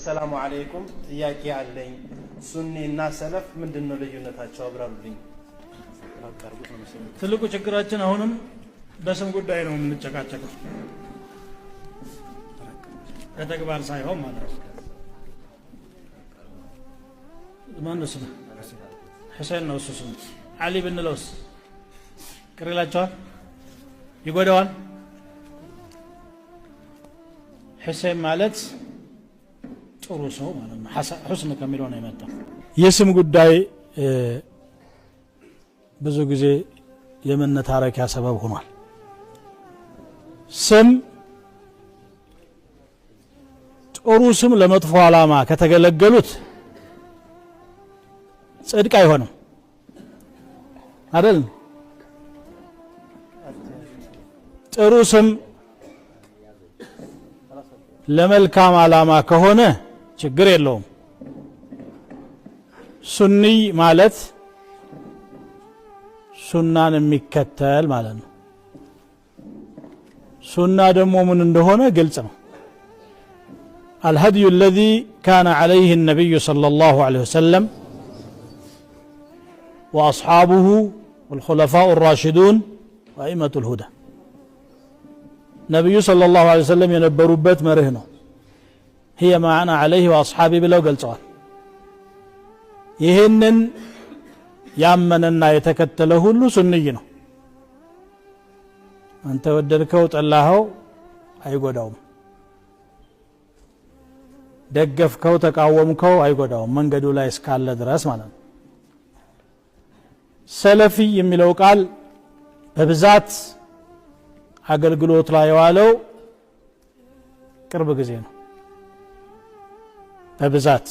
ሰላሙ አለይኩም ጥያቄ አለኝ ሱኒና ሰለፍ ምንድነው ልዩነታቸው አብራሩልኝ ትልቁ ችግራችን አሁንም በስም ጉዳይ ነው የምንጨቃጨቀው በተግባር ሳይሆን ማለት ነው ማን ነው ስሙ ሁሴን ነው እሱ ስሙ አሊ ብንለውስ ቅርላቸዋል ይጎዳዋል ሁሴን ማለት ጥሩ ሰው ማለት ነው ሁስን ከሚለው ነው የመጣው የስም ጉዳይ ብዙ ጊዜ የመነታረኪያ ሰበብ ሆኗል ስም ጥሩ ስም ለመጥፎ ዓላማ ከተገለገሉት ጽድቅ አይሆንም አይደል ጥሩ ስም ለመልካም ዓላማ ከሆነ ችግር የለውም ሱኒ ማለት ሱናን የሚከተል ማለት ነው ሱና ደግሞ ምን እንደሆነ ግልጽ ነው الهدي الذي كان عليه النبي صلى الله عليه وسلم وأصحابه والخلفاء الراشدون وأئمة الهدى نبي صلى الله عليه وسلم ينبروا بيت مرهنه هي ما أنا عليه وأصحابي بلو قل سؤال يهنن يامننا يتكتله له سنينا أنت ودركوت الله أيقودهم ደገፍከው ተቃወምከው አይጎዳውም መንገዱ ላይ እስካለ ድረስ ማለት ነው ሰለፊ የሚለው ቃል በብዛት አገልግሎት ላይ ዋለው ቅርብ ጊዜ ነው በብዛት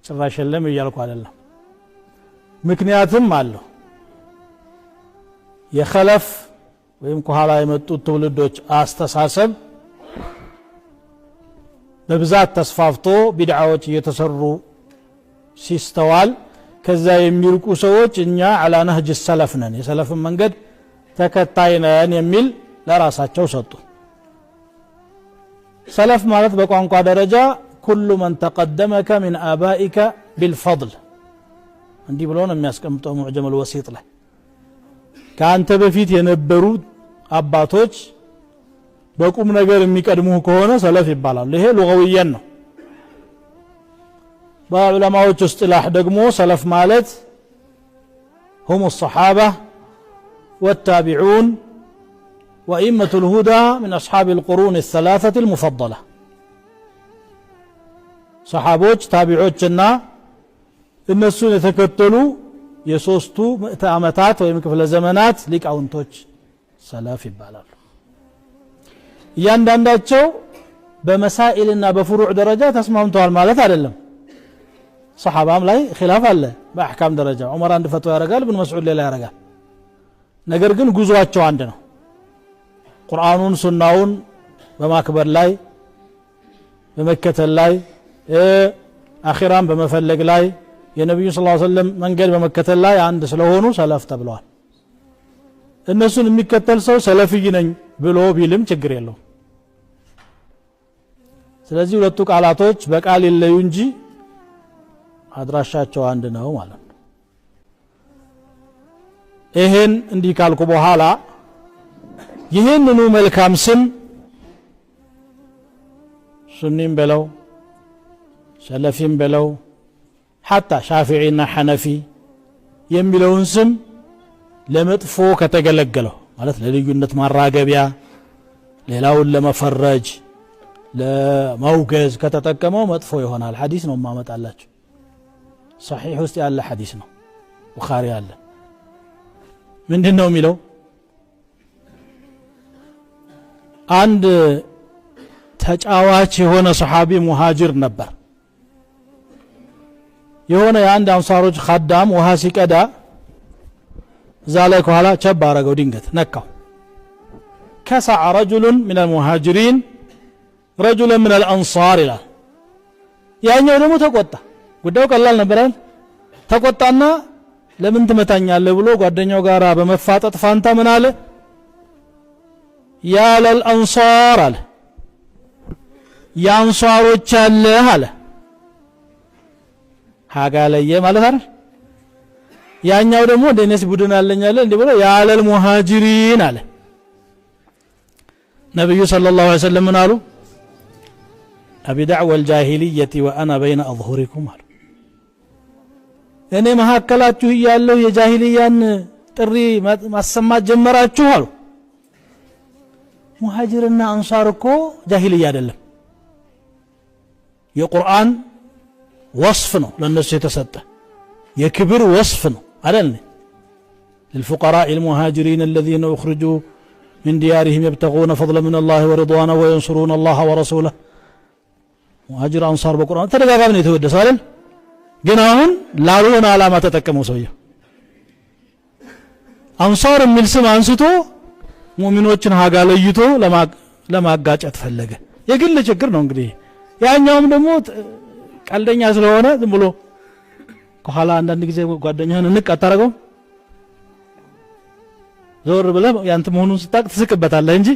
ጭራሽ የለም እያልኩ አይደለም ምክንያቱም አለው የኸለፍ ወይም ከኋላ የመጡት ትውልዶች አስተሳሰብ በብዛት ተስፋፍቶ ቢድዓዎች እየተሰሩ ሲስተዋል ከዛ የሚርቁ ሰዎች እኛ على نهج السلف ነን የሰለፍን መንገድ ተከታይ ነን የሚል ለራሳቸው ሰጡ ሰለፍ ማለት በቋንቋ ደረጃ كل من تقدمك من آبائك بالفضل እንዲህ ብሎ ነው የሚያስቀምጠው ሙዕጀም الوسيط ላይ ካንተ በፊት የነበሩ አባቶች በቁም ነገር የሚቀድሙህ ከሆነ ሰለፍ ይባላል ይሄ ሉጋዊያን ነው በዑለማዎች እስጥላህ ደግሞ ሰለፍ ማለት هم الصحابة والتابعون وأئمة الهدى من أصحاب القرون الثلاثة المفضلة صحابوች ታቢዖችና እነሱን የተከተሉ የሶስቱ ምዕተ ዓመታት ወይም ክፍለ ዘመናት ሊቃውንቶች ሰለፍ ይባላሉ እያንዳንዳቸው በመሳኢልና በፍሩዕ ደረጃ ተስማምተዋል ማለት አይደለም ሰሃባም ላይ ኺላፍ አለ በአህካም ደረጃ ዑመር አንድ ፈትዋ ያረጋል ኢብኑ መስዑድ ሌላ ያረጋል ነገር ግን ጉዟቸው አንድ ነው ቁርአኑን ሱናውን በማክበር ላይ በመከተል ላይ አኺራን በመፈለግ ላይ የነብዩ ሰለላሁ ዐለይሂ ወሰለም መንገድ በመከተል ላይ አንድ ስለሆኑ ሰለፍ ተብለዋል እነሱን የሚከተል ሰው ሰለፊይ ነኝ ብሎ ቢልም ችግር የለው ስለዚህ ሁለቱ ቃላቶች በቃል ይለዩ እንጂ አድራሻቸው አንድ ነው ማለት ነው ይሄን እንዲህ ካልኩ በኋላ ይሄንኑ መልካም ስም ሱኒም በለው ሰለፊም በለው حتى ሻፊዒና ሐነፊ የሚለውን ስም ለመጥፎ ከተገለገለው ማለት ለልዩነት ማራገቢያ ሌላውን ለመፈረጅ ለማውገዝ ከተጠቀመው መጥፎ ይሆናል ሐዲስ ነው ማመጣላችሁ صحيح ውስጥ ያለ ሐዲስ ነው ቡኻሪ ያለ ምንድነው የሚለው አንድ ተጫዋች የሆነ ሰሃቢ ሙሃጅር ነበር የሆነ የአንድ አንሳሮች ኸዳም ውሃ ሲቀዳ እዛ ላይ ከኋላ ቸብ አረገው ድንገት ነካው كسع رجل من المهاجرين رجلا من الأنصار إلى ያኛው ደግሞ ተቆጣ ጉዳዩ ቀላል ነበር ተቆጣና ለምን ትመታኛለህ ብሎ ጓደኛው ጋራ በመፋጠጥ ፋንታ ምን አለ ያ ለልአንሳር አለ ያንሷሮች አለ አለ ሀጋ ለየ ማለት አይደል ያኛው ደግሞ እንደነስ ቡድን አለኛለ እንዴ ብሎ ያለል ሙሃጅሪን አለ ነብዩ ሰለላሁ ዐለይሂ ወሰለም አሉ አቢ ዳዕዋ الجاهليه وانا بين اظهركم አሉ እኔ መሐከላችሁ ያለው የጃሂልያን ጥሪ ማሰማት ጀመራችሁ አሉ ሙሃጅርና አንሳር እኮ ጃሂልያ አይደለም የቁርአን ወስፍ ነው ለነሱ የተሰጠ የክብር ወስፍ ነው አይደል للفقراء المهاجرين الذين اخرجوا من ديارهم يبتغون فضلا من الله ورضوانه وينصرون الله ورسوله مهاجر انصار በቁርአን ተደጋጋሚ ነው የተወደሰው አይደል ግን አሁን ላልሆነ ዓላማ ተጠቀመው ሰውየው አንሳር የሚል ስም አንስቶ ሙእሚኖችን ሀጋ ለይቶ ለማጋጨት ፈለገ የግል ችግር ነው እንግዲህ ያኛውም ደግሞ ቀልደኛ ስለሆነ ዝም ብሎ ከኋላ አንዳንድ ጊዜ ጓደኛህን እንቀጣረገው ዞር ብለህ ያንተ መሆኑን ስታቅ ትስቅበታለህ እንጂ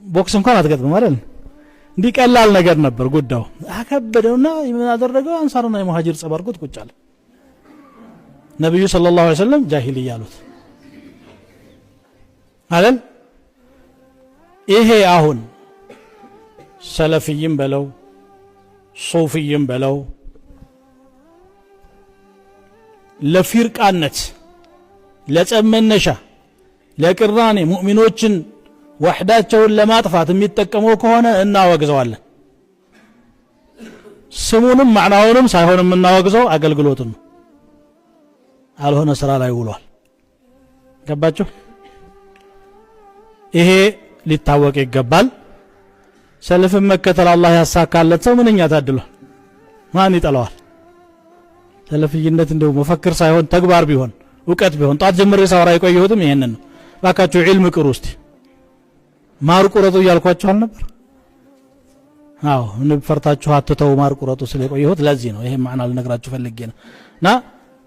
ቦክስ እንኳን አትገጥም ማለት ነው እንዲህ ቀላል ነገር ነበር ጉዳዩ አከበደውና ምን አደረገው አንሳርና የሙሃጅር ጸባርቁት ቁጭ አለ ነብዩ ሰለላሁ ዐለይሂ ወሰለም ጃሂልያ አሉት አይደል ይሄ አሁን ሰለፊይም በለው ሱፊይም በለው ለፊርቃነት ለጸመነሻ ለቅራኔ ሙእሚኖችን ወህዳቸውን ለማጥፋት የሚጠቀመው ከሆነ እናወግዘዋለን ስሙንም ማዕናውንም ሳይሆንም እናወግዘው አገልግሎቱን አልሆነ ስራ ላይ ውሏል ገባችሁ ይሄ ሊታወቅ ይገባል ሰለፍን መከተል አላህ ያሳካለት ሰው ምንኛ ታድሏል ማን ይጠላዋል ሰለፊይነት እንደው መፈክር ሳይሆን ተግባር ቢሆን ዕውቀት ቢሆን ጣት ጀምሬ ሳወራ የቆየሁትም ይሄንን ነው ባካችሁ ዒልም ቅሩ እስቲ ማር ቁረጡ እያልኳችሁ አልነበር አዎ እንፈርታችሁ አትተው ማር ቁረጡ ስለቆየሁት ለዚህ ነው ይሄ ማዕና ልነግራችሁ ፈልጌ ነው እና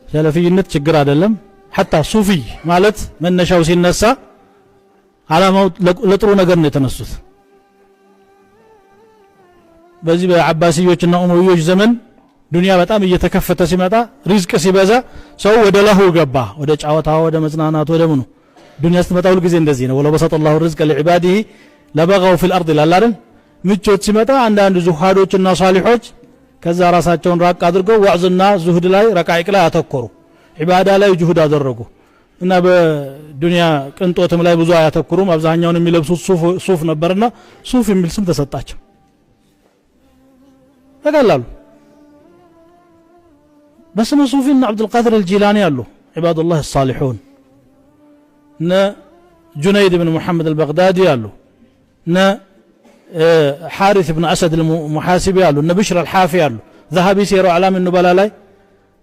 ሰለፊይነት ችግር አይደለም حتى ሱፊ ማለት መነሻው ሲነሳ ዓላማው ለጥሩ ነገር ነው የተነሱት በዚህ በአባሲዮችና ኡመዮች ዘመን ዱንያ በጣም እየተከፈተ ሲመጣ ሪዝቅ ሲበዛ ሰው ወደ ለሁ ገባ ወደ ጫወታው ወደ መዝናናቱ ወደ ምኑ ዱንያ ስትመጣው ሁሉ ጊዜ እንደዚህ ነው ወለው በሰጠ الله الرزق لعباده لبغوا في الارض ላላልን ምቾት ሲመጣ አንዳንድ ዙሃዶችና ሷሊሖች ከዛ ራሳቸውን ራቅ አድርገው ወዕዝና ዙህድ ላይ ረቃይቅ ላይ አተኮሩ ዒባዳ ላይ ጁህድ አደረጉ እና በዱንያ ቅንጦትም ላይ ብዙ አያተኩሩም አብዛኛውን የሚለብሱት ሱፍ ነበርና ሱፍ የሚል ስም ተሰጣቸው ተቀላሉ በስመ ሱፊና عبد القادر الجيلاني ያሉ عباد الله الصالحون ነ جنيد بن محمد البغدادي ያሉ ነ حارث بن أسد المحاسبي ያሉ ነ بشر الحافي ያሉ ذهبي سير اعلام النبلاء ላይ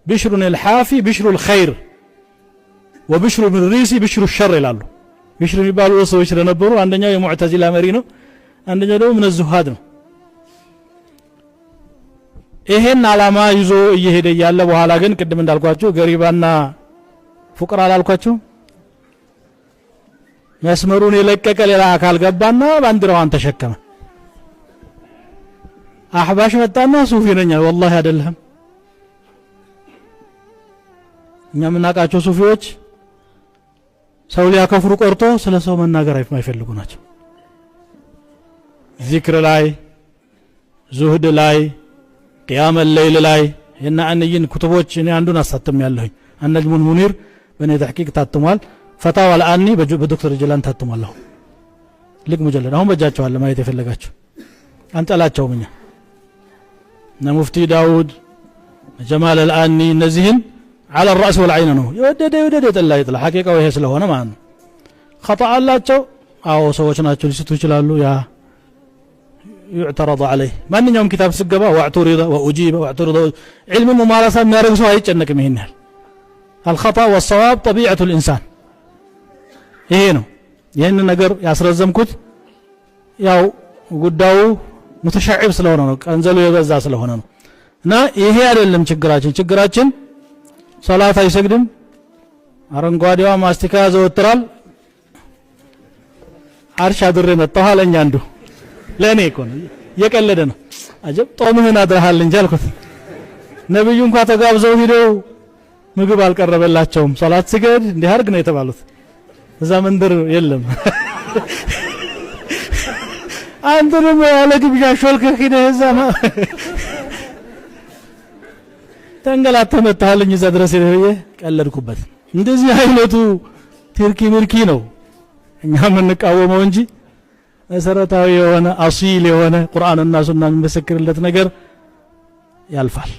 بشر الحافي بشر الخير وبشر بن الريسي بشر الشر ይላሉ بشر የሚባሉ ሰዎች ስለነበሩ አንደኛው የሙዕተዚላ መሪ ነው አንደኛው ደግሞ ምን الزهاد ነው ይሄን ዓላማ ይዞ እየሄደ ያለ በኋላ ግን ቅድም እንዳልኳችሁ ገሪባና ፉቅራ አላልኳችሁ መስመሩን የለቀቀ ሌላ አካል ገባና ባንዲራዋን ተሸከመ አህባሽ መጣና ሱፊ ነኝ والله አይደለም እኛ ምናቃቸው ሱፊዎች ሰው ሊያከፍሩ ቆርጦ ስለ ሰው መናገር አይፈልጉ ናቸው ዚክር ላይ ዙህድ ላይ قيام الليل ላይ እና አንይን ኩቱቦች እኔ አንዱን አሳተም ያለሁኝ አንነጅሙል ሙኒር በኔ ተሕቂቅ ታትሟል ፈታዋ አልአኒ በዶክተር ጀላን ታትሟል ልክ ሙጀለድ አሁን በጃቸው አለ ማየት የፈለጋችሁ አንጠላቸውም እኛ እና ሙፍቲ ዳውድ ጀማል አልአኒ እነዚህን على الراس والعين ነው የወደደ ጠላ ይጥላ ሐቂቃው ይሄ ስለሆነ ማለት ነው خطأ አላቸው አዎ ሰዎች ናቸው ሊስቱ ይችላሉ ያ يعترض عليه ما نيوم كتاب سقبا واعترض واجيب واعترض علم ممارسه ما يرغسو አይጨነቅም ይሄን الخطا والصواب طبيعه الانسان ይሄ ነው ይሄን ነገር ያስረዘምኩት ያው ጉዳዩ ሙተሻዒብ ስለሆነ ነው ቀንዘሉ የበዛ ስለሆነ ነው እና ይሄ አይደለም ችግራችን ሶላት አይሰግድም አረንጓዴዋ ማስቲካ ዘወትራል አርሻ ድሬ መጣሁ አለኝ አንዱ ለኔ እኮ ነው የቀለደ ነው አጀብ ጦምህን አድረሃል እንጂ አልኩት ነብዩ እንኳን ተጋብዘው ሄደው ምግብ አልቀረበላቸውም ሶላት ስገድ እንዲህ አርግ ነው የተባሉት እዛ መንደር የለም አንተ ደግሞ ያለ ግብዣ ሾልከህ ሄደህ እዛ ተንገላተህ መጣህልኝ እዛ ድረስ ሄደህ ቀለድኩበት እንደዚህ አይነቱ ትርኪ ምርኪ ነው እኛ የምንቃወመው እንጂ መሰረታዊ የሆነ አሲል የሆነ ቁርአንና ሱናን የሚመሰክርለት ነገር ያልፋል